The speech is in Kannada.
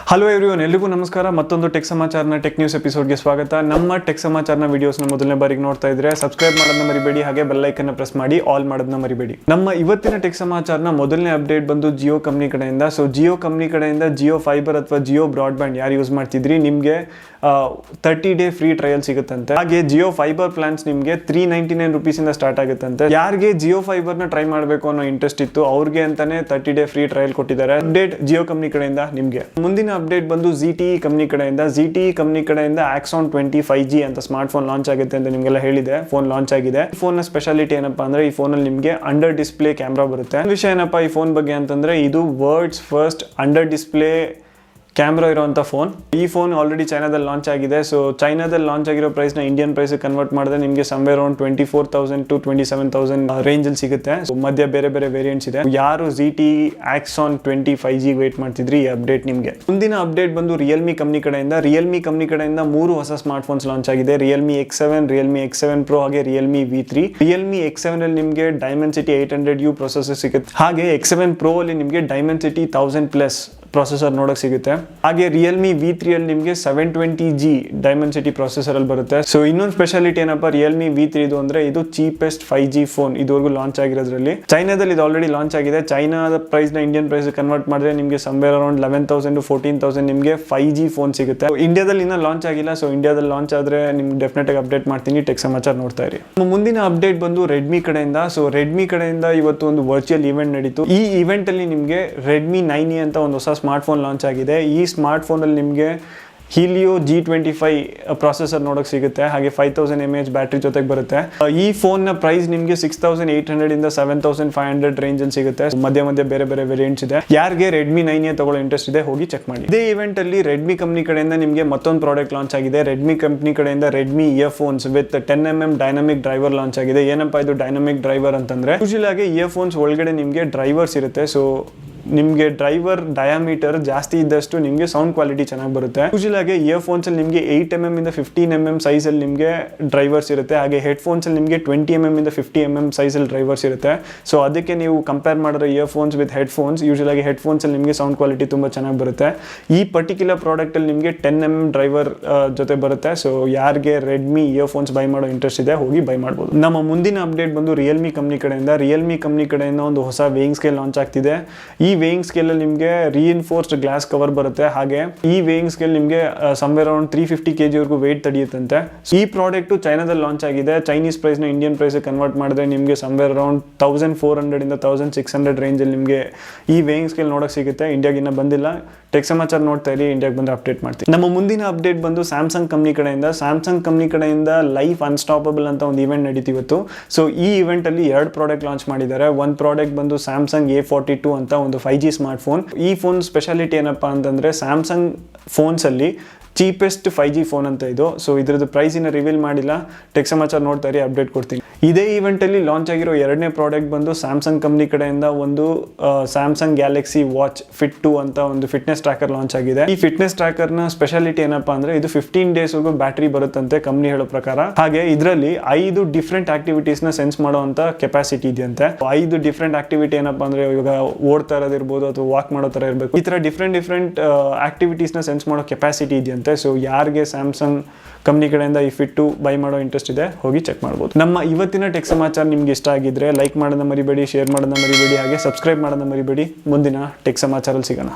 ಹಲೋ ಎವ್ರಿವನ್, ಎಲ್ರಿಗೂ ನಮಸ್ಕಾರ. ಮತ್ತೊಂದು ಟೆಕ್ ಸಮಾಚಾರನ ಟೆಕ್ ನ್ಯೂಸ್ ಎಪಿಸೋಡ್ಗೆ ಸ್ವಾಗತ. ನಮ್ಮ ಟೆಕ್ ಸಮಾಚಾರನ ವಿಡಿಯೋಸ್ನ ಮೊದಲನೇ ಬಾರಿಗೆ ನೋಡ್ತಾ ಇದ್ರೆ ಸಬ್ಸ್ಕ್ರೈಬ್ ಮಾಡೋದನ್ನ ಮರಿಬೇಡಿ, ಹಾಗೆ ಬೆಲ್ ಐಕನ್ ಪ್ರೆಸ್ ಮಾಡಿ ಆಲ್ ಮಾಡೋದನ್ನ ಮರಿಬೇಡಿ. ನಮ್ಮ ಇವತ್ತಿನ ಟೆಕ್ ಸಮಾಚಾರನ ಮೊದಲನೇ ಅಪ್ಡೇಟ್ ಬಂದು ಜಿಯೋ ಕಂಪ್ನಿ ಕಡೆಯಿಂದ. ಸೊ ಜಿಯೋ ಕಂಪ್ನಿ ಕಡೆಯಿಂದ ಜಿಯೋ ಫೈಬರ್ ಅಥವಾ ಜಿಯೋ ಬ್ರಾಡ್ಬ್ಯಾಂಡ್ ಯಾರು ಯೂಸ್ ಮಾಡ್ತಿದ್ರಿ ನಿಮಗೆ 30 ಡೇ ಫ್ರೀ ಟ್ರಯಲ್ ಸಿಗುತ್ತಂತೆ. ಹಾಗೆ ಜಿಯೋ ಫೈಬರ್ ಪ್ಲಾನ್ಸ್ ನಿಮಗೆ 399 ರೂಪೀಸಿಂದ ಸ್ಟಾರ್ಟ್ ಆಗುತ್ತಂತೆ. ಯಾರಿಗೆ ಜಿಯೋ ಫೈಬರ್ನ ಟ್ರೈ ಮಾಡಬೇಕು ಅನ್ನೋ ಇಂಟ್ರೆಸ್ಟ್ ಇತ್ತು ಅವ್ರಿಗೆ ಅಂತಾನೆ 30 ಡೇ ಫ್ರೀ ಟ್ರಯಲ್ ಕೊಟ್ಟಿದ್ದಾರೆ. ಅಪ್ಡೇಟ್ ಜಿಯೋ ಕಂಪ್ನಿ ಕಡೆಯಿಂದ ನಿಮಗೆ. ಮುಂದಿನ ಅಪ್ಡೇಟ್ ಬಂದು ZTE ಕಂಪ್ನಿ ಕಡೆಯಿಂದ. ZTE ಕಂಪ್ನಿ ಕಡೆಯಿಂದ Axon 20 5G ಅಂತ ಸ್ಮಾರ್ಟ್ ಫೋನ್ ಲಾಂಚ್ ಆಗುತ್ತೆ ಅಂತ ನಿಮಗೆಲ್ಲ ಹೇಳಿದೆ. ಫೋನ್ ಲಾಂಚ್ ಆಗಿದೆ. ಈ ಫೋನ್ ನ ಸ್ಪೆಷಾಲಿಟಿ ಏನಪ್ಪಾ ಅಂದ್ರೆ ಈ ಫೋನ್ ಅಲ್ಲಿ ನಿಮಗೆ ಅಂಡರ್ ಡಿಸ್ಪ್ಲೇ ಕ್ಯಾಮ್ರಾ ಬರುತ್ತೆ. ವಿಷಯ ಏನಪ್ಪಾ ಈ ಫೋನ್ ಬಗ್ಗೆ ಅಂತಂದ್ರೆ ಇದು world's first under display camera ಇರುವಂಥ ಫೋನ್. ಈ ಫೋನ್ ಆಲ್ರೆಡಿ ಚೈನಾದಲ್ಲಿ ಲಾಂಚ್ ಆಗಿದೆ. ಸೊ ಚೈನಾದಲ್ಲಿ ಲಾಂಚ್ ಆಗಿರೋ ಪ್ರೈಸ್ನ ಇಂಡಿಯನ್ ಪ್ರೈಸ್ ಕನ್ವರ್ಟ್ ಮಾಡಿದ್ರೆ ನಿಮಗೆ ಸಮ್ವೇರ್ ಅರೌಂಡ್ 24,000 to 27,000 ರೇಂಜಲ್ಲಿ ಸಿಗುತ್ತೆ. ಸೊ ಮಧ್ಯ ಬೇರೆ ಬೇರೆ ವೇರಿಯಂಟ್ಸ್ ಇದೆ. ಯಾರು ZTE Axon 20 5G ವೇಟ್ ಮಾಡ್ತಿದ್ರಿ ಈ ಅಪ್ಡೇಟ್ ನಿಮಗೆ. ಮುಂದಿನ ಅಪ್ಡೇಟ್ ಬಂದು ರಿಯಲ್ಮಿ ಕಂಪ್ನಿ ಕಡೆಯಿಂದ. ರಿಯಲ್ಮಿ ಕಂಪ್ನಿ ಕಡೆಯಿಂದ 3 ಹೊಸ ಸ್ಮಾರ್ಟ್ ಫೋನ್ಸ್ ಲಾಂಚ್ ಆಗಿದೆ. Realme X7, Realme X7 Pro ಹಾಗೆ ರಿಯಲ್ಮಿ V3. ರಿಯಲ್ಮಿ X7 ಅಲ್ಲಿ ನಿಮಗೆ Dimensity 800U ಪ್ರೊಸೆಸರ್ ಸಿಗುತ್ತೆ. ಹಾಗೆ X7 Pro ಅಲ್ಲಿ ನಿಮಗೆ Dimensity 1000+ ಪ್ರೊಸೆಸರ್ ನೋಡಕ್ ಸಿಗುತ್ತೆ. ಹಾಗೆ ರಿಯಲ್ಮಿ V3 ಅಲ್ಲಿ ನಿಮಗೆ 720G Dimensity ಪ್ರೊಸೆಸರ್ ಅಲ್ಲಿ ಬರುತ್ತೆ. ಸೊ ಇನ್ನೊಂದು ಸ್ಪೆಷಾಲಿಟಿ ಏನಪ್ಪಾ ರಿಯಲ್ಮಿ V3 ಇದು ಅಂದ್ರೆ ಇದು ಚೀಪೆಸ್ಟ್ 5G ಫೋನ್ ಇದುವರೆಗೂ ಲಾಂಚ್ ಆಗಿರೋದ್ರಲ್ಲಿ. ಚೈನಾದಲ್ಲಿ ಇದು ಆಲ್ರೆಡಿ ಲಾಂಚ್ ಆಗಿದೆ. ಚೈನಾದ ಪ್ರೈಸ್ ನ ಇಂಡಿಯನ್ ಪ್ರೈಸ್ ಕನ್ವರ್ಟ್ ಮಾಡಿದ್ರೆ ನಿಮಗೆ ಸಮ್ವೇರ್ ಅರೌಂಡ್ 11,000 to 14,000 ನಿಮಗೆ 5G ಫೋನ್ ಸಿಗುತ್ತೆ. ಇಂಡಿಯಾದಲ್ಲಿ ಇನ್ನೂ ಲಾಂಚ್ ಆಗಿಲ್ಲ. ಸೊ ಇಂಡಿಯಾದಲ್ಲಿ ಲಾಂಚ್ ಆದ್ರೆ ನಿಮ್ಗೆ ಡೆಫಿನೆಟ್ ಆಗಿ ಅಪ್ಡೇಟ್ ಮಾಡ್ತೀನಿ. ಟೆಕ್ ಸಮಾಚಾರ ನೋಡ್ತಾ ಇರಿ. ಮುಂದಿನ ಅಪ್ಡೇಟ್ ಬಂದು ರೆಡ್ಮಿ ಕಡೆಯಿಂದ. ಸೊ ರೆಡ್ಮಿ ಕಡೆಯಿಂದ ಇವತ್ತು ಒಂದು ವರ್ಚುವಲ್ ಇವೆಂಟ್ ನಡೀತು. ಈ ಇವೆಂಟ್ ಅಲ್ಲಿ ನಿಮಗೆ ರೆಡ್ಮಿ 9E ಅಂತ ಒಂದು ಹೊಸ ಸ್ಮಾರ್ಟ್ ಫೋನ್ ಲಾಂಚ್ ಆಗಿದೆ. ಈ ಸ್ಮಾರ್ಟ್ ಫೋನ್ ಅಲ್ಲಿ ನಿಮಗೆ Helio G25 ಪ್ರೊಸೆಸರ್ ನೋಡಕ್ ಸಿಗುತ್ತೆ. ಹಾಗೆ 5000 mAh ಬ್ಯಾಟ್ರಿ ಜೊತೆಗೆ ಬರುತ್ತೆ. ಈ ಫೋನ್ ನ ಪ್ರೈಸ್ ನಿಮಗೆ 6,800 ಇಂದ 7,500 ರೇಂಜ್ ಅಲ್ಲಿ ಸಿಗುತ್ತೆ. ಮಧ್ಯ ಮಧ್ಯ ಬೇರೆ ಬೇರೆ ವೇರಿಯಂಟ್ಸ್ ಇದೆ. ಯಾರಿಗೆ ರೆಡ್ಮಿ 9E ತಗೊಳ್ಳೋ ಇಂಟ್ರೆಸ್ಟ್ ಇದೆ ಹೋಗಿ ಚೆಕ್ ಮಾಡಿ. ಇದೇ ಇವೆಂಟ್ ಅಲ್ಲಿ ರೆಡ್ಮಿ ಕಂಪ್ನಿ ಕಡೆಯಿಂದ ನಿಮಗೆ ಮತ್ತೊಂದು ಪ್ರಾಡಕ್ಟ್ ಲಾಂಚ್ ಆಗಿದೆ. ರೆಡ್ಮಿ ಕಂಪ್ನಿ ಕಡೆಯಿಂದ Redmi earphones with 10mm dynamic driver launch ಆಗಿದೆ. ಏನಪ್ಪಾ ಇದು ಡೈನಾಮಿಕ್ ಡ್ರೈವರ್ ಅಂತಂದ್ರೆ ಯೂಶುವಲ್ ಆಗಿ ಇಯರ್ಫೋನ್ಸ್ ಒಳಗಡೆ ನಿಮಗೆ ಡ್ರೈವರ್ಸ್ ಇರುತ್ತೆ. ಸೊ ನಿಮಗೆ ಡ್ರೈವರ್ ಡಯಾಮೀಟರ್ ಜಾಸ್ತಿ ಇದ್ದಷ್ಟು ನಿಮಗೆ ಸೌಂಡ್ ಕ್ವಾಲಿಟಿ ಚೆನ್ನಾಗಿ ಬರುತ್ತೆ. ಯೂಶುವಲ್ ಆಗಿ ಇಯರ್ಫೋನ್ಸ್ ಅಲ್ಲಿ ನಿಮಗೆ 8mm ಇಂದ 15mm ಸೈಜ್ ಅಲ್ಲಿ ನಿಮಗೆ ಡ್ರೈವರ್ಸ್ ಇರುತ್ತೆ. ಹಾಗೆ ಹೆಡ್ಫೋನ್ಸ್ ಅಲ್ಲಿ ನಿಮಗೆ 20mm ಇಂದ 50mm ಸೈಜ್ ಅಲ್ಲಿ ಡ್ರೈವರ್ಸ್ ಇರುತ್ತೆ. ಸೊ ಅದಕ್ಕೆ ನೀವು ಕಂಪೇರ್ ಮಾಡಿದ್ರೆ ಇಯರ್ಫೋನ್ಸ್ ವಿತ್ ಹೆಡ್ಫೋನ್ಸ್ ಯೂಶುವಲ್ ಆಗಿ ಹೆಡ್ಫೋನ್ಸ್ ಅಲ್ಲಿ ನಿಮಗೆ ಸೌಂಡ್ ಕ್ವಾಲಿಟಿ ತುಂಬಾ ಚೆನ್ನಾಗಿ ಬರುತ್ತೆ. ಈ ಪರ್ಟಿಕ್ಯುಲರ್ ಪ್ರಾಡಕ್ಟ್ ಅಲ್ಲಿ ನಿಮಗೆ 10mm ಡ್ರೈವರ್ ಜೊತೆ ಬರುತ್ತೆ. ಸೊ ಯಾರಿಗೆ ರೆಡ್ಮಿ ಇಯರ್ಫೋನ್ಸ್ ಬೈ ಮಾಡೋ ಇಂಟ್ರೆಸ್ಟ್ ಇದೆ ಹೋಗಿ ಬೈ ಮಾಡಬಹುದು. ನಮ್ಮ ಮುಂದಿನ ಅಪ್ಡೇಟ್ ಬಂದು ರಿಯಲ್ಮಿ ಕಂಪ್ನಿ ಕಡೆಯಿಂದ. ರಿಯಲ್ಮಿ ಕಂಪ್ನಿ ಕಡೆಯಿಂದ ಒಂದು ಹೊಸ ವೇಯಿಂಗ್ ಸ್ಕೇಲ್ ಲಾಂಚ್ ಆಗ್ತಿದೆ. ಈ ವೇಯಿಂಗ್ ಸ್ಕೇಲ್ ಅಲ್ಲಿ ನಿಮಗೆ ರೀಇನ್ಫೋರ್ಸ್ಡ್ ಗ್ಲಾಸ್ ಕವರ್ ಬರುತ್ತೆ. ಹಾಗೆ ಈ ವೇಯಿಂಗ್ ಸ್ಕೇಲ್ ನಿಮಗೆ ಸಮ್ವೇರ್ ಅರೌಂಡ್ 350 kg ವರೆಗೂ ವೇಟ್ ತಡೆಯುತ್ತಂತೆ. ಈ ಪ್ರಾಡಕ್ಟ್ ಚೈನಾದಲ್ಲಿ ಲಾಂಚ್ ಆಗಿದೆ. ಚೈನೀಸ್ ಪ್ರೈಸ್ ನ ಇಂಡಿಯನ್ ಪ್ರೈಸ್ ಕನ್ವರ್ಟ್ ಮಾಡಿದ್ರೆ ನಿಮಗೆ ಸಮ್ವೇರ್ ಅರೌಂಡ್ 1400 ಇಂದ 1600 ರೇಂಜ್ ಅಲ್ಲಿ ನಿಮಗೆ ಈ ವೇಯಿಂಗ್ ಸ್ಕೇಲ್ ನೋಡಕ್ ಸಿಗುತ್ತೆ. ಇಂಡಿಯಾಗೆ ಇನ್ನೂ ಬಂದಿಲ್ಲ. ಟೆಕ್ ಸಮಾಚಾರ ನೋಡ್ತಾ ಇರಿ, ಇಂಡಿಯಾಗೆ ಬಂದ್ರೆ ಅಪ್ಡೇಟ್ ಮಾಡ್ತೀವಿ. ನಮ್ಮ ಮುಂದಿನ ಅಪ್ಡೇಟ್ ಬಂದು ಸ್ಯಾಮ್ಸಂಗ್ ಕಂಪ್ನಿ ಕಡೆಯಿಂದ. ಸ್ಯಾಮ್ಸಂಗ್ ಕಂಪ್ನಿ ಕಡೆಯಿಂದ ಲೈಫ್ ಅನ್ಸ್ಟಾಪಬಲ್ ಅಂತ ಒಂದು ಇವೆಂಟ್ ನಡೀತಿ ಇವತ್ತು. ಸೊ ಈ ಇವೆಂಟ್ ಅಲ್ಲಿ 2 ಪ್ರಾಡಕ್ಟ್ ಲಾಂಚ್ ಮಾಡಿದ್ದಾರೆ. ಒಂದು ಪ್ರಾಡಕ್ಟ್ ಬಂದು ಸ್ಯಾಮ್ಸಂಗ್ A42 ಅಂತ ಒಂದು 5G ಸ್ಮಾರ್ಟ್ ಫೋನ್. ಈ ಫೋನ್ ಸ್ಪೆಷಾಲಿಟಿ ಏನಪ್ಪಾ ಅಂತಂದ್ರೆ ಸ್ಯಾಮ್ಸಂಗ್ ಫೋನ್ಸ್ ಅಲ್ಲಿ ಚೀಪೆಸ್ಟ್ 5G ಫೋನ್ ಅಂತ ಇದು. ಸೊ ಇದ್ರದ್ದು ಪ್ರೈಸ್ ಇನ್ನ ರಿವೀಲ್ ಮಾಡಿಲ್ಲ. ಟೆಕ್ ಸಮಾಚಾರ ನೋಡ್ತಾ ಇರಿ, ಅಪ್ಡೇಟ್ ಕೊಡ್ತೀನಿ. ಇದೇ ಇವೆಂಟ್ ಅಲ್ಲಿ ಲಾಂಚ್ ಆಗಿರೋ 2ನೇ ಪ್ರಾಡಕ್ಟ್ ಬಂದು ಸ್ಯಾಮ್ಸಂಗ್ ಕಂಪ್ನಿ ಕಡೆಯಿಂದ ಒಂದು ಸ್ಯಾಮ್ಸಂಗ್ ಗ್ಯಾಲಕ್ಸಿ ವಾಚ್ ಫಿಟ್ 2 ಅಂತ ಒಂದು ಫಿಟ್ನೆಸ್ ಟ್ರ್ಯಾಕರ್ ಲಾಂಚ್ ಆಗಿದೆ. ಈ ಫಿಟ್ನೆಸ್ ಟ್ರ್ಯಾಕರ್ ನ ಸ್ಪೆಷಾಲಿಟಿ ಏನಪ್ಪಾ ಅಂದ್ರೆ ಇದು 15 ಡೇಸ್ ವರೆಗೂ ಬ್ಯಾಟರಿ ಬರುತ್ತಂತೆ ಕಂಪ್ನಿ ಹೇಳೋ ಪ್ರಕಾರ. ಹಾಗೆ ಇದರಲ್ಲಿ 5 ಡಿಫ್ರೆಂಟ್ ಆಕ್ಟಿವಿಟೀಸ್ ನ ಸೆನ್ಸ್ ಮಾಡುವಂತ ಕೆಪಾಸಿಟಿ ಇದೆಯಂತೆ. 5 ಡಿಫ್ರೆಂಟ್ ಆಕ್ಟಿವಿಟಿ ಏನಪ್ಪಾ ಅಂದ್ರೆ ಇವಾಗ ಓಡ್ತಾ ಇರೋದಿರ್ಬೋದು ಅಥವಾ ವಾಕ್ ಮಾಡೋ ತರ ಇರಬೇಕು. ಈ ತರ ಡಿಫ್ರೆಂಟ್ ಆಕ್ಟಿವಿಟೀಸ್ ನ ಸೆನ್ಸ್ ಮಾಡೋ ಕೆಪಾಸಿಟಿ ಇದೆಯಂತೆ. ಸೊ ಯಾರಿಗೆ ಸ್ಯಾಮ್ಸಂಗ್ ಕಂಪ್ನಿ ಕಡೆಯಿಂದ ಈ ಫಿಟ್ 2 ಬೈ ಮಾಡೋ ಇಂಟ್ರೆಸ್ಟ್ ಇದೆ ಹೋಗಿ ಚೆಕ್ ಮಾಡಬಹುದು. ನಮ್ಮ ಇವತ್ತಿನ ಟೆಕ್ ಸಮಾಚಾರ ನಿಮ್ಗೆ ಇಷ್ಟ ಆಗಿದ್ರೆ ಲೈಕ್ ಮಾಡೋದನ್ನ ಮರಿಬೇಡಿ, ಶೇರ್ ಮಾಡೋದನ್ನ ಮರಿಬೇಡಿ, ಹಾಗೆ ಸಬ್ಸ್ಕ್ರೈಬ್ ಮಾಡೋದನ್ನ ಮರಿಬೇಡಿ. ಮುಂದಿನ ಟೆಕ್ ಸಮಾಚಾರದಲ್ಲಿ ಸಿಗೋಣ.